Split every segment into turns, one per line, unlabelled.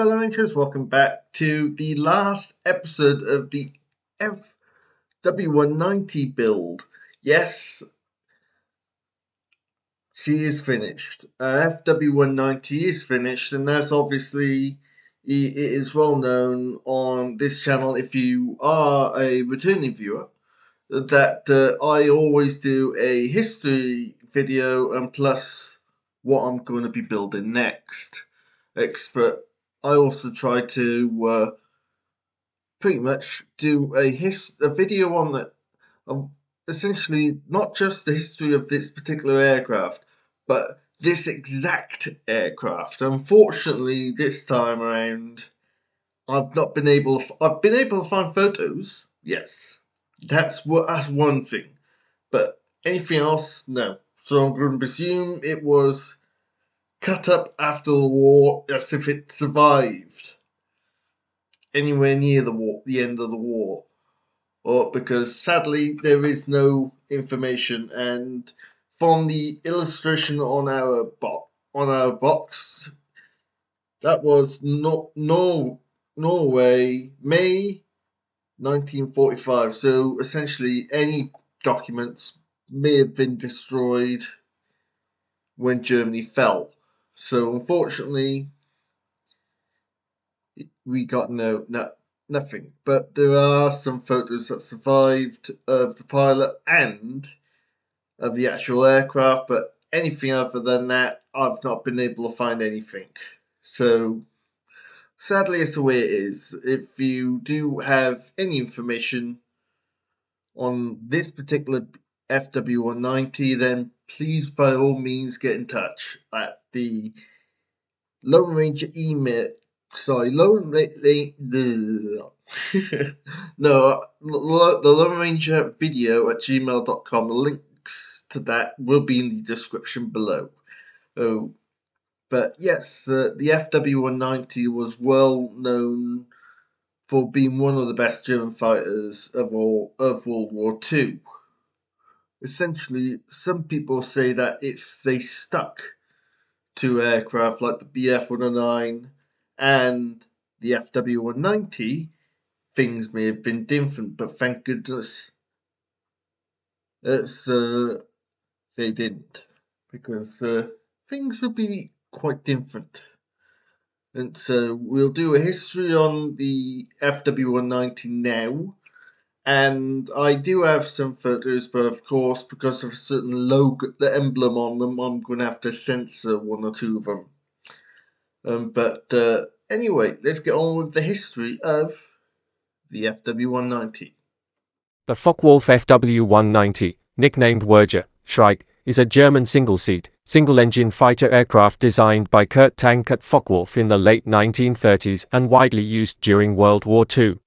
fellow Rangers, welcome back to the last episode of the FW190 build. Yes, she is finished. FW190 is finished, and that's obviously, it is well known on this channel, if you are a returning viewer, that I always do a history video and plus what I'm going to be building next. But I also try to pretty much do a video on essentially not just the history of this particular aircraft, but this exact aircraft. Unfortunately, this time around, I've been able to find photos. Yes, that's one thing, but anything else, no. So I'm going to presume it was cut up after the war, as if it survived anywhere near the end of the war, or because sadly there is no information. And from the illustration on our box, that was Norway, May 1945. So essentially, any documents may have been destroyed when Germany fell. So unfortunately, we got nothing. But there are some photos that survived of the pilot and of the actual aircraft. But anything other than that, I've not been able to find anything. So sadly, it's the way it is. If you do have any information on this particular FW190, then please by all means get in touch at the Lone Ranger email. Sorry, Lone the Lone Ranger video at gmail.com. The links to that will be in the description below. Oh, but yes, the FW190 was well known for being one of the best German fighters of World War II. Essentially, some people say that if they stuck to aircraft like the Bf-109 and the FW190, things may have been different, but thank goodness they didn't, because things would be quite different. And so we'll do a history on the FW190 now. And I do have some photos, but of course, because of a certain logo, the emblem on them, I'm going to have to censor one or two of them. But anyway, let's get on with the history of the FW190.
The Focke-Wulf FW190, nicknamed Werger, Shrike, is a German single-seat, single-engine fighter aircraft designed by Kurt Tank at Focke-Wulf in the late 1930s and widely used during World War II.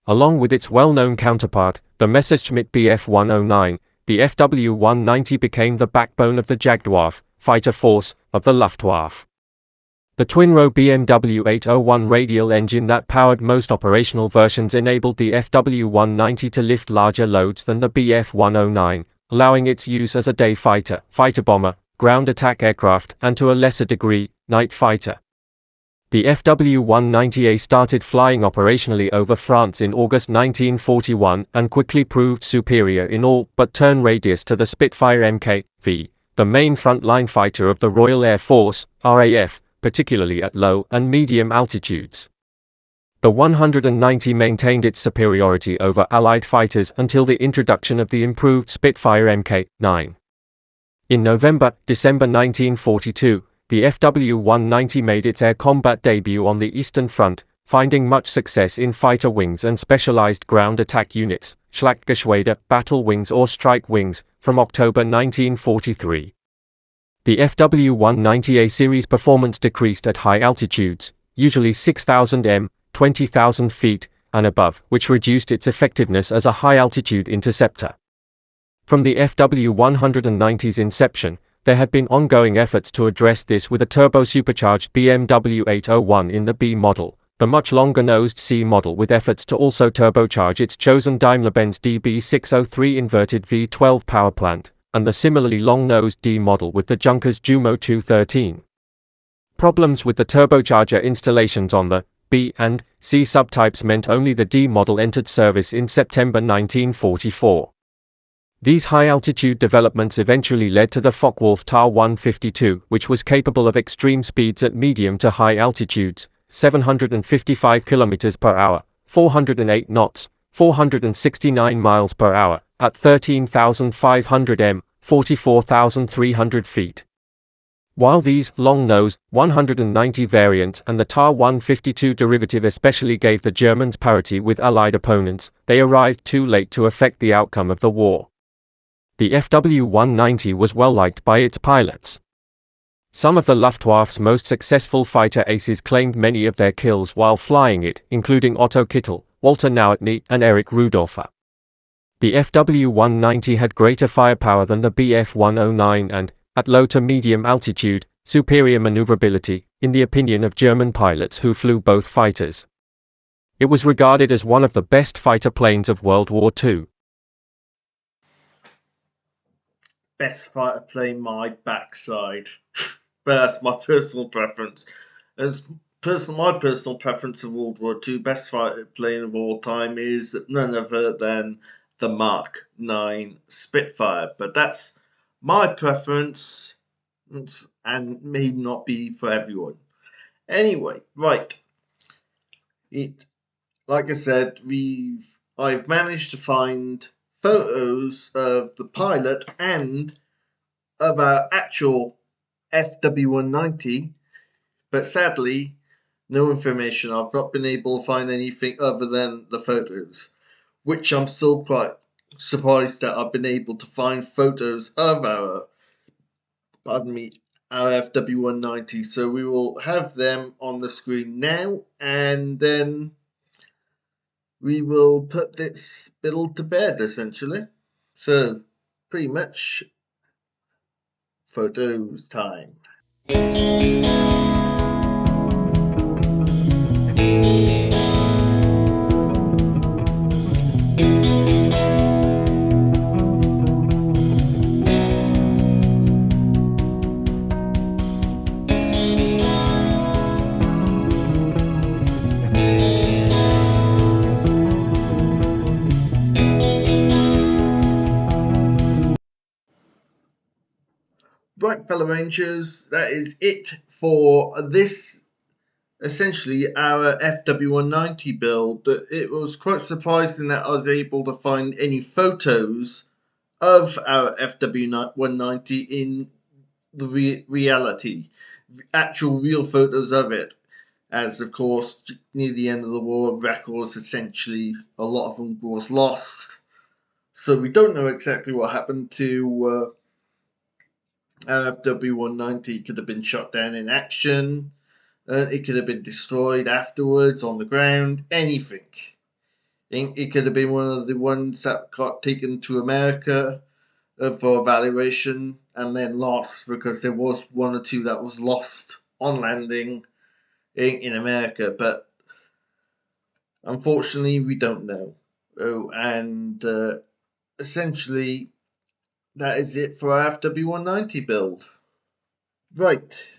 Along with its well-known counterpart, the Messerschmitt Bf-109, the FW190 became the backbone of the Jagdwaffe fighter force of the Luftwaffe. The twin-row BMW 801 radial engine that powered most operational versions enabled the FW190 to lift larger loads than the Bf-109, allowing its use as a day fighter, fighter bomber, ground attack aircraft, and to a lesser degree, night fighter. The FW190A started flying operationally over France in August 1941 and quickly proved superior in all but turn radius to the Spitfire Mk.V, the main frontline fighter of the Royal Air Force, RAF, particularly at low and medium altitudes. The 190 maintained its superiority over Allied fighters until the introduction of the improved Spitfire Mk.9. In December 1942, the FW190 made its air combat debut on the Eastern Front, finding much success in fighter wings and specialized ground attack units, Schlachtgeschwader, battle wings or strike wings, from October 1943. The FW190A series performance decreased at high altitudes, usually 6,000 m, 20,000 feet, and above, which reduced its effectiveness as a high-altitude interceptor. From the FW190's inception, there had been ongoing efforts to address this with a turbo-supercharged BMW 801 in the B model, the much longer-nosed C model with efforts to also turbocharge its chosen Daimler-Benz DB603 inverted V12 powerplant, and the similarly long-nosed D model with the Junkers Jumo 213. Problems with the turbocharger installations on the B and C subtypes meant only the D model entered service in September 1944. These high-altitude developments eventually led to the Focke-Wulf TAR-152, which was capable of extreme speeds at medium to high altitudes, 755 km per hour, 408 knots, 469 miles per hour, at 13,500 m, 44,300 feet. While these long-nose 190 variants and the TAR-152 derivative especially gave the Germans parity with Allied opponents, they arrived too late to affect the outcome of the war. The FW-190 was well liked by its pilots. Some of the Luftwaffe's most successful fighter aces claimed many of their kills while flying it, including Otto Kittel, Walter Nauetny, and Erich Rudolpher. The FW-190 had greater firepower than the Bf-109 and, at low to medium altitude, superior maneuverability, in the opinion of German pilots who flew both fighters. It was regarded as one of the best fighter planes of World War II.
Best fighter plane, my backside. But that's my personal preference. My personal preference of World War II, best fighter plane of all time is none other than the Mark 9 Spitfire. But that's my preference and may not be for everyone. Anyway, right. Like I said, I've managed to find photos of the pilot and of our actual FW-190, but sadly, no information. I've not been able to find anything other than the photos, which I'm still quite surprised that I've been able to find photos of our FW-190. So we will have them on the screen now, and then we will put this build to bed, essentially. So, pretty much, photos time. Right, fellow Rangers, that is it for this, essentially our FW-190 build. It was quite surprising that I was able to find any photos of our FW-190 in the reality, actual real photos of it. As of course, near the end of the war, records essentially, a lot of them was lost. So we don't know exactly what happened to FW-190. It could have been shot down in action. It could have been destroyed afterwards on the ground. Anything. It could have been one of the ones that got taken to America for evaluation and then lost, because there was one or two that was lost on landing in America. But unfortunately, we don't know. And essentially, that is it for our FW-190 build. Right.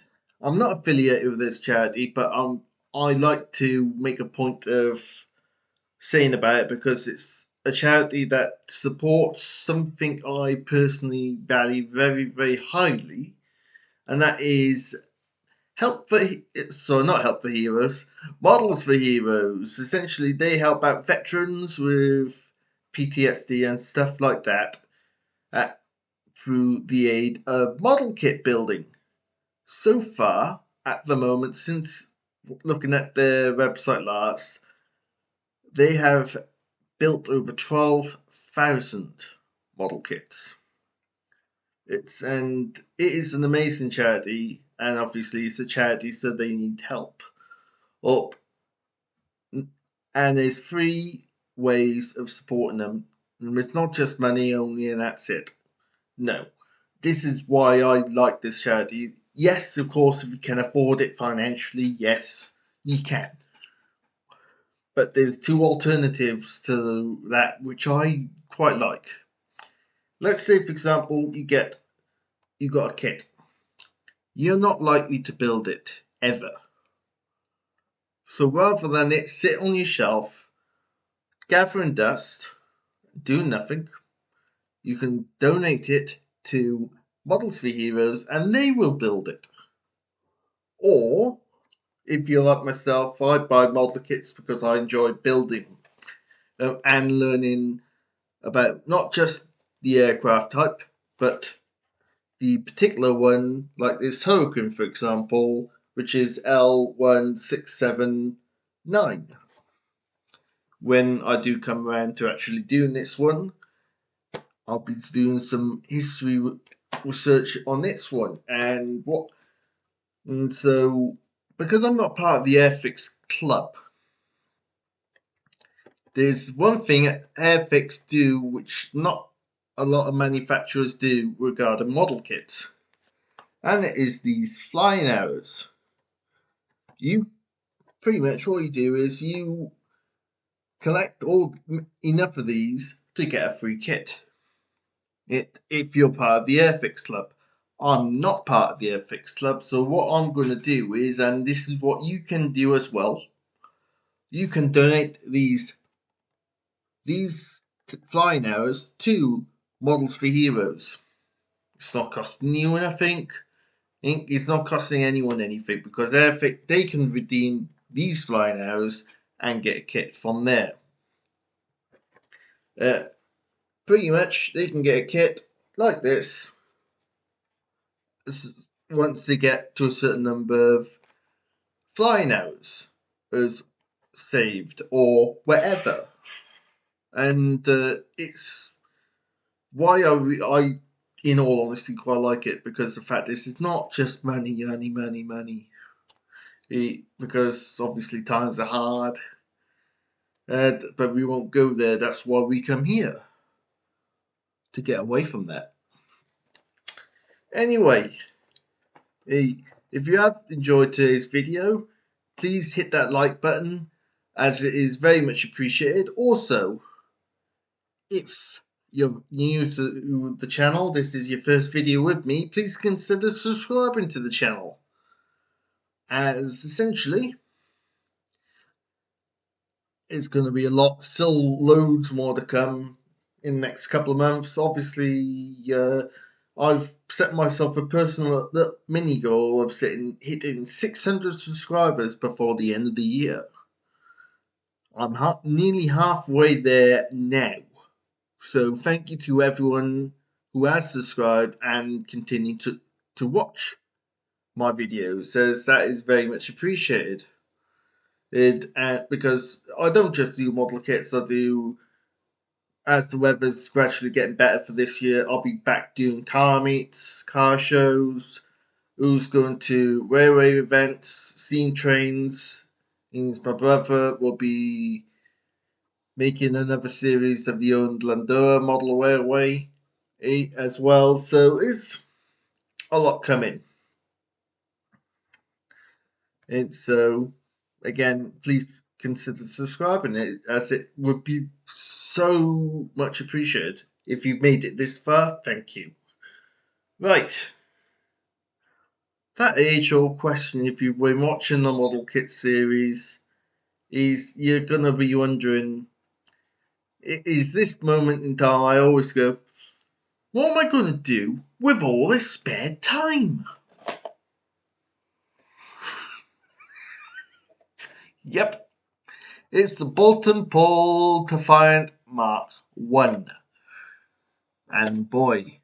I'm not affiliated with this charity, but I like to make a point of saying about it because it's a charity that supports something I personally value very, very highly, and that is not help for heroes, Models for Heroes. Essentially, they help out veterans with PTSD and stuff like that through the aid of model kit building. So far, at the moment, since looking at their website last, they have built over 12,000 model kits. It is an amazing charity, and obviously it's a charity, so they need help. And there's 3 ways of supporting them. And it's not just money only, and that's it. No. This is why I like this charity. Yes, of course, if you can afford it financially, yes, you can. But there's 2 alternatives to that which I quite like. Let's say, for example, you got a kit. You're not likely to build it ever. So rather than it sit on your shelf, gathering dust, doing nothing, you can donate it to Models for Heroes and they will build it. Or, if you're like myself, I buy model kits because I enjoy building and learning about not just the aircraft type, but the particular one, like this Hurricane, for example, which is L1679. When I do come around to actually doing this one, I'll be doing some history research on this one. And so, because I'm not part of the Airfix Club, there's one thing Airfix do which not a lot of manufacturers do regarding model kits, and it is these flying arrows. You pretty much what you do is you collect enough of these to get a free kit. If you're part of the Airfix Club. I'm not part of the Airfix Club, so what I'm going to do is, and this is what you can do as well, you can donate these flying arrows to Models for Heroes. It's not costing you anything. It's not costing anyone anything because they can redeem these flying arrows and get a kit from there. Pretty much, they can get a kit like this once they get to a certain number of flying arrows as saved or whatever. And it's why I, in all honesty, quite like it because the fact is, it's not just money. Because obviously times are hard, but we won't go there. That's why we come here to get away from that. Anyway, if you have enjoyed today's video, please hit that like button as it is very much appreciated. Also, if you're new to the channel, this is your first video with me, please consider subscribing to the channel. As essentially, it's going to be still loads more to come in the next couple of months. Obviously, I've set myself a personal mini goal of hitting 600 subscribers before the end of the year. I'm nearly halfway there now. So thank you to everyone who has subscribed and continue to watch my videos, as that is very much appreciated. Because I don't just do model kits, I do, as the weather's gradually getting better for this year, I'll be back doing car meets, car shows, who's going to railway events, seeing trains. My brother will be making another series of the owned Landora model railway as well, so it's a lot coming. And so, again, please consider subscribing, as it would be so much appreciated if you've made it this far. Thank you. Right. That age-old question, if you've been watching the model kit series, is you're going to be wondering, is this moment in time I always go, what am I going to do with all this spare time? Yep, it's the Bolton Paul Defiant Mark 1. And boy,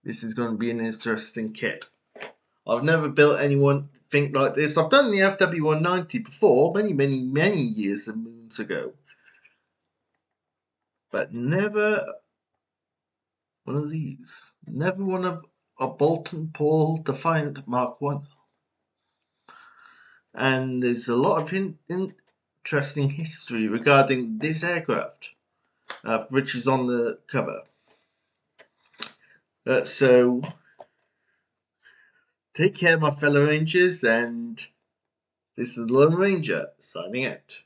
this is going to be an interesting kit. I've never built anything like this. I've done the FW190 before, many years and moons ago. But never one of these. Never one of a Bolton Paul Defiant Mark 1. And there's a lot of interesting history regarding this aircraft, which is on the cover. So, take care, my fellow Rangers, and this is the Lone Ranger signing out.